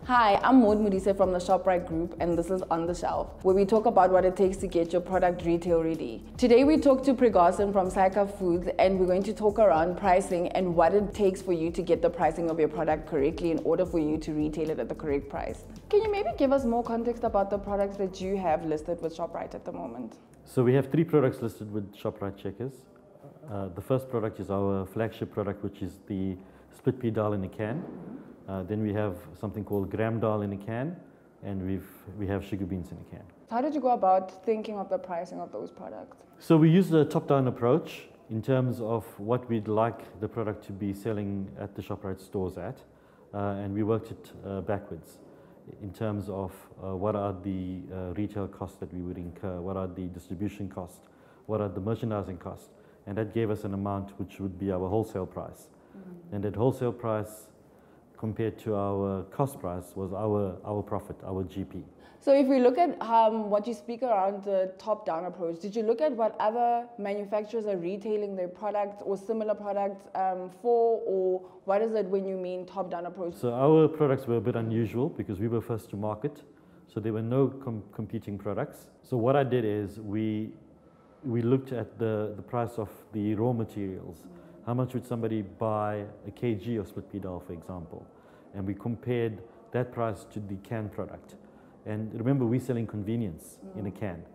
Hi, I'm Modise from the Shoprite group, and this is On the Shelf, where we talk about what it takes to get your product retail ready. Today we talk to Pregasen from Saikav Foods, and we're going to talk around pricing and what it takes for you to get the pricing of your product correctly in order for you to retail it at the correct price. Can you maybe give us more context about the products that you have listed with Shoprite at the moment? So we have 3 products listed with Shoprite Checkers. The first product is our flagship product, which is the split pea dal in a can. Then we have something called gram dal in a can, and we have sugar beans in a can. How did you go about thinking of the pricing of those products? So we used a top-down approach in terms of what we'd like the product to be selling at the Shoprite stores at, and we worked it backwards in terms of what are the retail costs that we would incur, what are the distribution costs, what are the merchandising costs, and that gave us an amount which would be our wholesale price. And that wholesale price compared to our cost price was our profit, our GP. So if we look at what you speak around the top-down approach, did you look at what other manufacturers are retailing their products or similar products for, or what is it when you mean top-down approach? So our products were a bit unusual because we were first to market, so there were no competing products. So what I did is we looked at the price of the raw materials. How much would somebody buy a kg of split pea dal, for example? And we compared that price to the canned product. And remember, we're selling convenience in a can.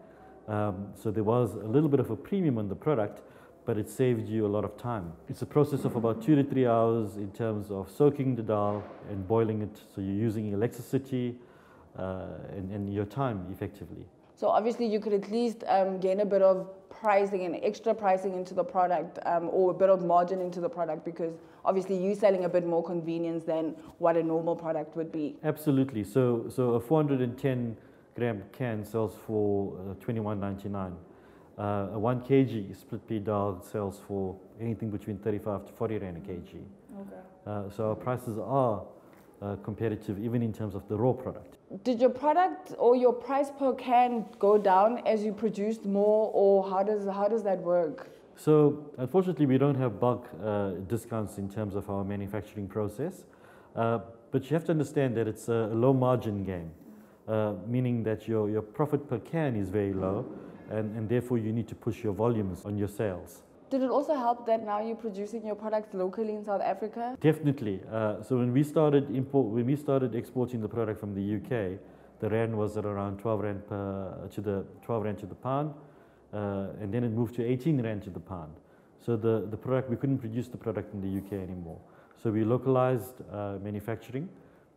So there was a little bit of a premium on the product, but it saved you a lot of time. It's a process of about 2 to 3 hours in terms of soaking the dal and boiling it. So you're using electricity and your time effectively. So obviously you could at least gain a bit of pricing and extra pricing into the product or a bit of margin into the product because obviously you're selling a bit more convenience than what a normal product would be. Absolutely. So a 410 gram can sells for $21.99. A 1 kg split pea dal sells for anything between 35 to 40 rand a kg. Okay. So our prices are competitive even in terms of the raw product. Did your product or your price per can go down as you produced more, or how does that work? So unfortunately we don't have bulk discounts in terms of our manufacturing process, but you have to understand that it's a low margin game, meaning that your profit per can is very low and therefore you need to push your volumes on your sales. Did it also help that now you're producing your products locally in South Africa? Definitely. So when we started exporting the product from the UK, the rand was at around 12 rand to the pound, and then it moved to 18 rand to the pound. So the product, we couldn't produce the product in the UK anymore. So we localized manufacturing,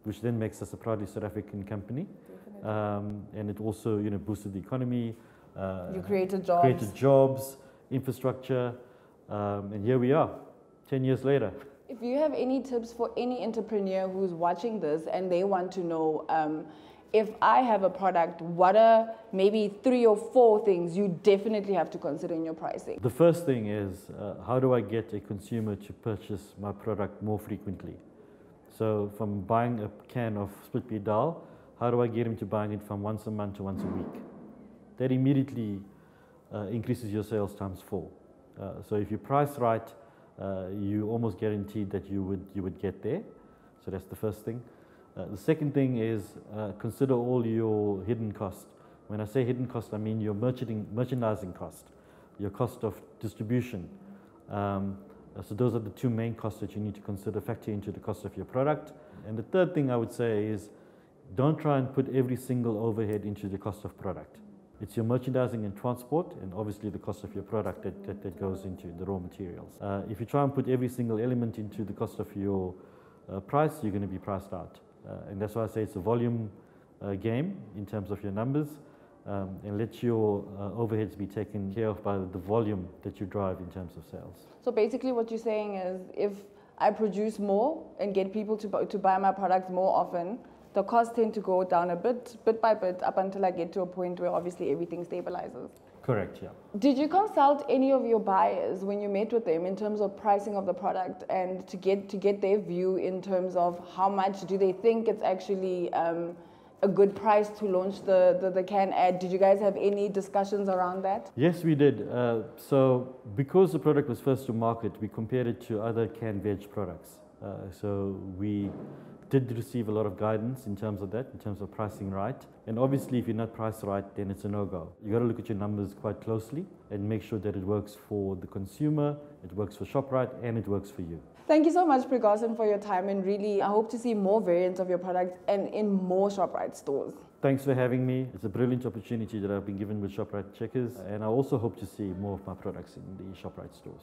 which then makes us a proudly South African company, and it also boosted the economy. You created jobs. Infrastructure, and here we are, 10 years later. If you have any tips for any entrepreneur who's watching this and they want to know, if I have a product, what are maybe 3 or 4 things you definitely have to consider in your pricing? The first thing is, how do I get a consumer to purchase my product more frequently? So from buying a can of split pea dal, how do I get him to buying it from once a month to once a week? That immediately increases your sales times 4. So if you price right, you almost guaranteed that you would get there. So that's the first thing. The second thing is consider all your hidden costs. When I say hidden cost, I mean your merchandising cost, your cost of distribution. So those are the 2 main costs that you need to consider, factor into the cost of your product. And the third thing I would say is don't try and put every single overhead into the cost of product. It's your merchandising and transport, and obviously the cost of your product that goes into the raw materials. If you try and put every single element into the cost of your price, you're going to be priced out. And that's why I say it's a volume game in terms of your numbers, and let your overheads be taken care of by the volume that you drive in terms of sales. So basically what you're saying is if I produce more and get people to buy my products more often, the costs tend to go down a bit by bit, up until I get to a point where obviously everything stabilizes. Correct, yeah. Did you consult any of your buyers when you met with them in terms of pricing of the product and to get their view in terms of how much do they think it's actually a good price to launch the can ad? Did you guys have any discussions around that? Yes, we did. So because the product was first to market, we compared it to other canned veg products. So we did receive a lot of guidance in terms of that, in terms of pricing right. And obviously, if you're not priced right, then it's a no-go. You got to look at your numbers quite closely and make sure that it works for the consumer, it works for Shoprite, and it works for you. Thank you so much, Pregasen, for your time, and really, I hope to see more variants of your products and in more Shoprite stores. Thanks for having me. It's a brilliant opportunity that I've been given with Shoprite Checkers, and I also hope to see more of my products in the Shoprite stores.